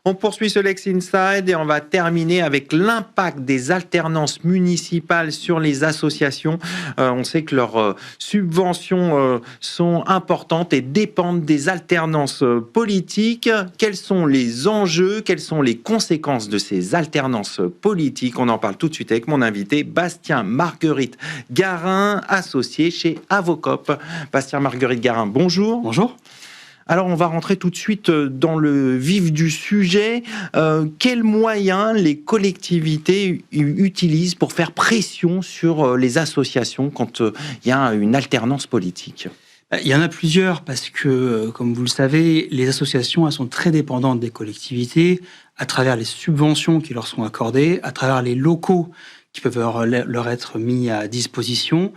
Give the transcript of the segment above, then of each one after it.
On poursuit ce Lex Inside et on va terminer avec l'impact des alternances municipales sur les associations. On sait que leurs subventions sont importantes et dépendent des alternances politiques. Quels sont les enjeux, quelles sont les conséquences de ces alternances politiques? On en parle tout de suite avec mon invité, Bastien Marguerite Garin, associé chez Avocop. Bastien Marguerite Garin, bonjour. Bonjour. Alors, on va rentrer tout de suite dans le vif du sujet. Quels moyens les collectivités utilisent pour faire pression sur les associations quand il y a une alternance politique? Il y en a plusieurs parce que, comme vous le savez, les associations elles sont très dépendantes des collectivités à travers les subventions qui leur sont accordées, à travers les locaux qui peuvent leur être mis à disposition.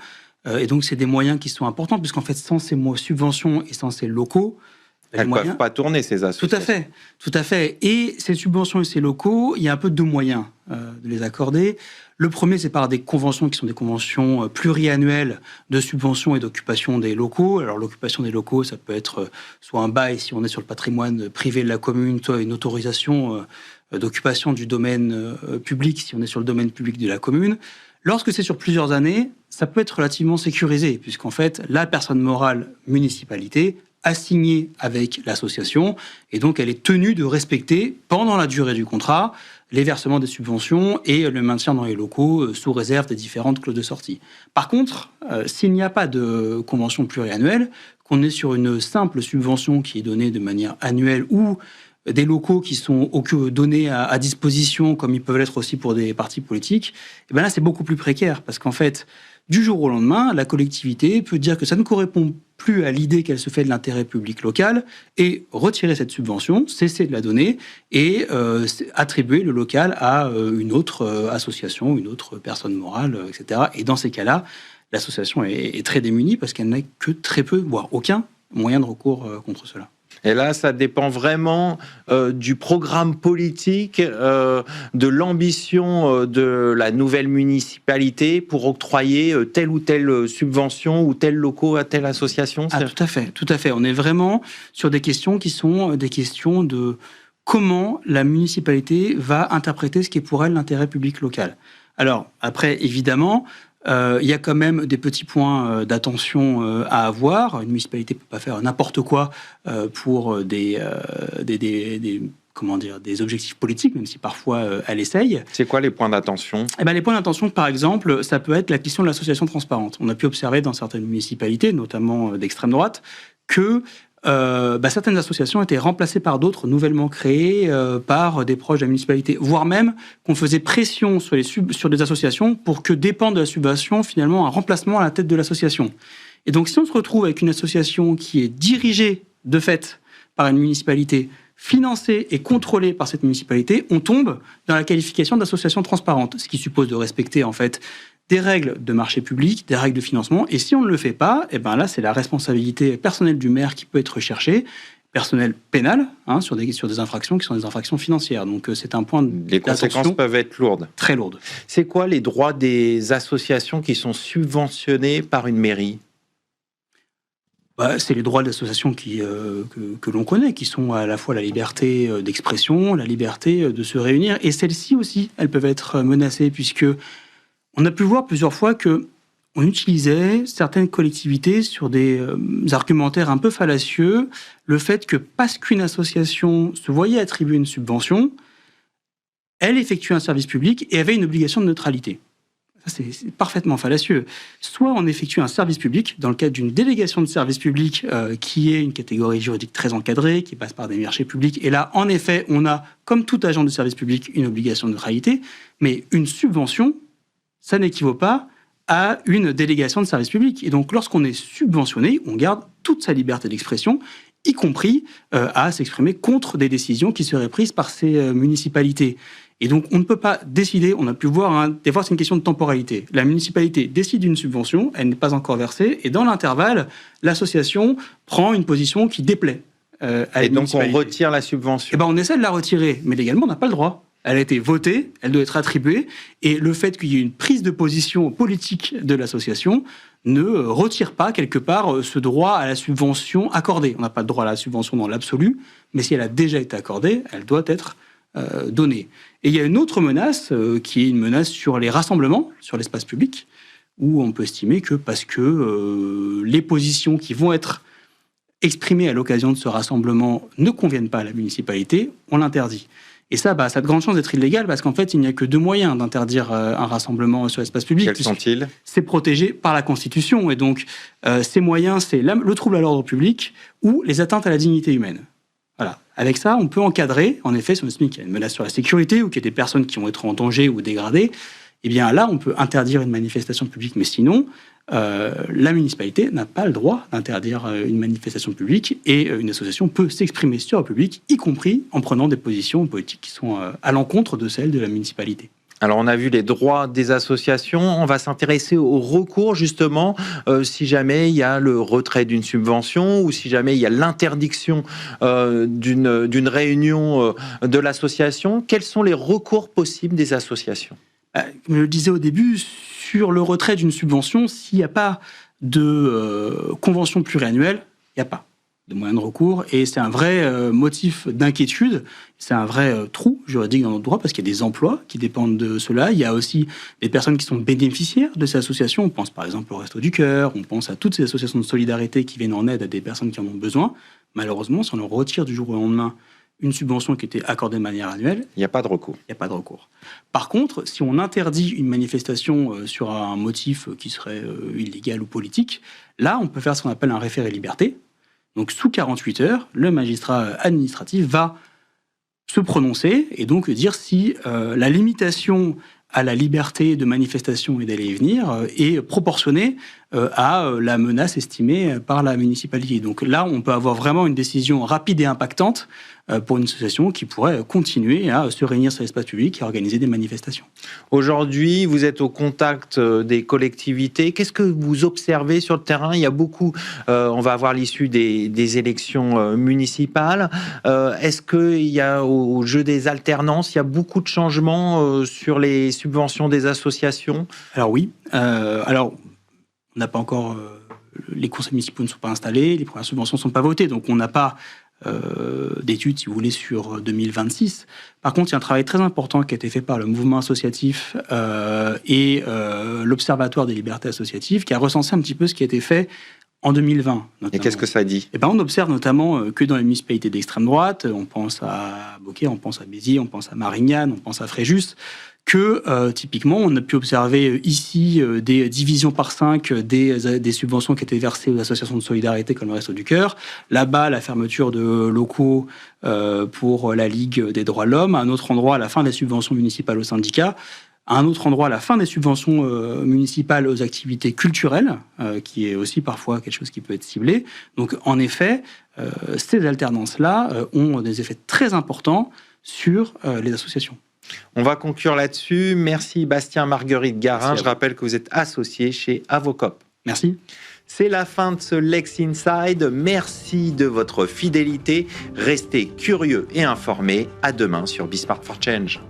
Et donc, c'est des moyens qui sont importants puisqu'en fait, sans ces subventions et sans ces locaux, elles ne peuvent pas tourner, ces associations. Tout à fait. Et ces subventions et ces locaux, il y a un peu deux moyens de les accorder. Le premier, c'est par des conventions qui sont des conventions pluriannuelles de subventions et d'occupation des locaux. Alors, l'occupation des locaux, ça peut être soit un bail si on est sur le patrimoine privé de la commune, soit une autorisation d'occupation du domaine public si on est sur le domaine public de la commune. Lorsque c'est sur plusieurs années, ça peut être relativement sécurisé, puisqu'en fait, la personne morale municipalité a signé avec l'association, et donc elle est tenue de respecter, pendant la durée du contrat, les versements des subventions et le maintien dans les locaux sous réserve des différentes clauses de sortie. Par contre, s'il n'y a pas de convention pluriannuelle, qu'on est sur une simple subvention qui est donnée de manière annuelle ou des locaux qui sont donnés à disposition, comme ils peuvent l'être aussi pour des partis politiques, et bien là, c'est beaucoup plus précaire, parce qu'en fait, du jour au lendemain, la collectivité peut dire que ça ne correspond plus à l'idée qu'elle se fait de l'intérêt public local et retirer cette subvention, cesser de la donner et attribuer le local à une autre association, une autre personne morale, etc. Et dans ces cas-là, l'association est très démunie parce qu'elle n'a que très peu, voire aucun moyen de recours contre cela. Et là, ça dépend vraiment du programme politique, de l'ambition de la nouvelle municipalité pour octroyer telle ou telle subvention ou tel locaux à telle association. Tout à fait. On est vraiment sur des questions qui sont des questions de comment la municipalité va interpréter ce qui est pour elle l'intérêt public local. Alors, après, évidemment, il y a quand même des petits points d'attention à avoir. Une municipalité ne peut pas faire n'importe quoi pour des objectifs politiques, même si parfois elle essaye. C'est quoi les points d'attention ? Les points d'attention, par exemple, ça peut être la question de l'association transparente. On a pu observer dans certaines municipalités, notamment d'extrême droite, que certaines associations étaient remplacées par d'autres nouvellement créées par des proches de la municipalité, voire même qu'on faisait pression sur des associations pour que dépende de la subvention finalement un remplacement à la tête de l'association. Et donc si on se retrouve avec une association qui est dirigée de fait par une municipalité, financée et contrôlée par cette municipalité, on tombe dans la qualification d'association transparente, ce qui suppose de respecter en fait des règles de marché public, des règles de financement, et si on ne le fait pas, là c'est la responsabilité personnelle du maire qui peut être recherchée, personnelle pénale, sur des infractions qui sont des infractions financières. Donc c'est un point d'attention. Les conséquences peuvent être lourdes. Très lourdes. C'est quoi les droits des associations qui sont subventionnées par une mairie ? C'est les droits de l'association que l'on connaît, qui sont à la fois la liberté d'expression, la liberté de se réunir, et celles-ci aussi, elles peuvent être menacées, puisque on a pu voir plusieurs fois qu'on utilisait certaines collectivités sur des argumentaires un peu fallacieux, le fait que parce qu'une association se voyait attribuer une subvention, elle effectuait un service public et avait une obligation de neutralité. Ça, c'est parfaitement fallacieux. Soit on effectue un service public dans le cadre d'une délégation de service public qui est une catégorie juridique très encadrée, qui passe par des marchés publics, et là, en effet, on a, comme tout agent de service public, une obligation de neutralité, mais une subvention, ça n'équivaut pas à une délégation de service public. Et donc, lorsqu'on est subventionné, on garde toute sa liberté d'expression, y compris à s'exprimer contre des décisions qui seraient prises par ces municipalités. Et donc, on ne peut pas décider, on a pu voir, des fois c'est une question de temporalité. La municipalité décide d'une subvention, elle n'est pas encore versée, et dans l'intervalle, l'association prend une position qui déplaît à la municipalité. Et donc, on retire la subvention. On essaie de la retirer, mais légalement, on n'a pas le droit. Elle a été votée, elle doit être attribuée, et le fait qu'il y ait une prise de position politique de l'association ne retire pas quelque part ce droit à la subvention accordée. On n'a pas le droit à la subvention dans l'absolu, mais si elle a déjà été accordée, elle doit être donnée. Et il y a une autre menace qui est une menace sur les rassemblements, sur l'espace public, où on peut estimer que parce que les positions qui vont être exprimées à l'occasion de ce rassemblement ne conviennent pas à la municipalité, on l'interdit. Et ça a de grandes chances d'être illégal parce qu'en fait, il n'y a que 2 moyens d'interdire un rassemblement sur l'espace public. Quels sont-ils ? C'est protégé par la Constitution. Et donc, ces moyens, c'est le trouble à l'ordre public ou les atteintes à la dignité humaine. Voilà. Avec ça, on peut encadrer, en effet, si on estime qu'il y a une menace sur la sécurité ou qu'il y a des personnes qui vont être en danger ou dégradées, eh bien là, on peut interdire une manifestation publique. Mais sinon, la municipalité n'a pas le droit d'interdire une manifestation publique et une association peut s'exprimer sur le public, y compris en prenant des positions politiques qui sont à l'encontre de celles de la municipalité. Alors, on a vu les droits des associations. On va s'intéresser au recours, justement, si jamais il y a le retrait d'une subvention ou si jamais il y a l'interdiction d'une réunion de l'association. Quels sont les recours possibles des associations ? Comme je le disais au début, sur le retrait d'une subvention, s'il n'y a pas de convention pluriannuelle, il n'y a pas de moyen de recours. Et c'est un vrai motif d'inquiétude, c'est un vrai trou juridique dans notre droit, parce qu'il y a des emplois qui dépendent de cela. Il y a aussi des personnes qui sont bénéficiaires de ces associations. On pense par exemple au Resto du Cœur, on pense à toutes ces associations de solidarité qui viennent en aide à des personnes qui en ont besoin. Malheureusement, si on leur retire du jour au lendemain une subvention qui était accordée de manière annuelle, il n'y a pas de recours. Il n'y a pas de recours. Par contre, si on interdit une manifestation sur un motif qui serait illégal ou politique, là, on peut faire ce qu'on appelle un référé-liberté. Donc, sous 48 heures, le magistrat administratif va se prononcer et donc dire si la limitation à la liberté de manifestation et d'aller et venir est proportionnée à la menace estimée par la municipalité. Donc là, on peut avoir vraiment une décision rapide et impactante pour une association qui pourrait continuer à se réunir sur l'espace public et organiser des manifestations. Aujourd'hui, vous êtes au contact des collectivités. Qu'est-ce que vous observez sur le terrain ? Il y a beaucoup, on va avoir l'issue des élections municipales. Est-ce qu'il y a au jeu des alternances, il y a beaucoup de changements sur les subventions des associations ? Alors oui. Alors, on n'a pas encore... les conseils municipaux ne sont pas installés, les premières subventions ne sont pas votées, donc on n'a pas d'études, si vous voulez, sur 2026. Par contre, il y a un travail très important qui a été fait par le mouvement associatif et l'Observatoire des libertés associatives, qui a recensé un petit peu ce qui a été fait en 2020. Notamment. Et qu'est-ce que ça dit ? On observe notamment que dans les municipalités d'extrême droite, on pense à Beaucaire, on pense à Béziers, on pense à Marignane, on pense à Fréjus, que typiquement, on a pu observer ici des divisions par 5 des subventions qui étaient versées aux associations de solidarité comme le Resto du Cœur. Là-bas, la fermeture de locaux pour la Ligue des droits de l'homme. À un autre endroit, la fin des subventions municipales aux syndicats. À un autre endroit, la fin des subventions municipales aux activités culturelles, qui est aussi parfois quelque chose qui peut être ciblé. Donc, en effet, ces alternances-là ont des effets très importants sur les associations. On va conclure là-dessus. Merci Bastien Marguerite Garin. Je rappelle que vous êtes associé chez Avocop. Merci. C'est la fin de ce Lex Inside. Merci de votre fidélité. Restez curieux et informés. À demain sur Be Smart for Change.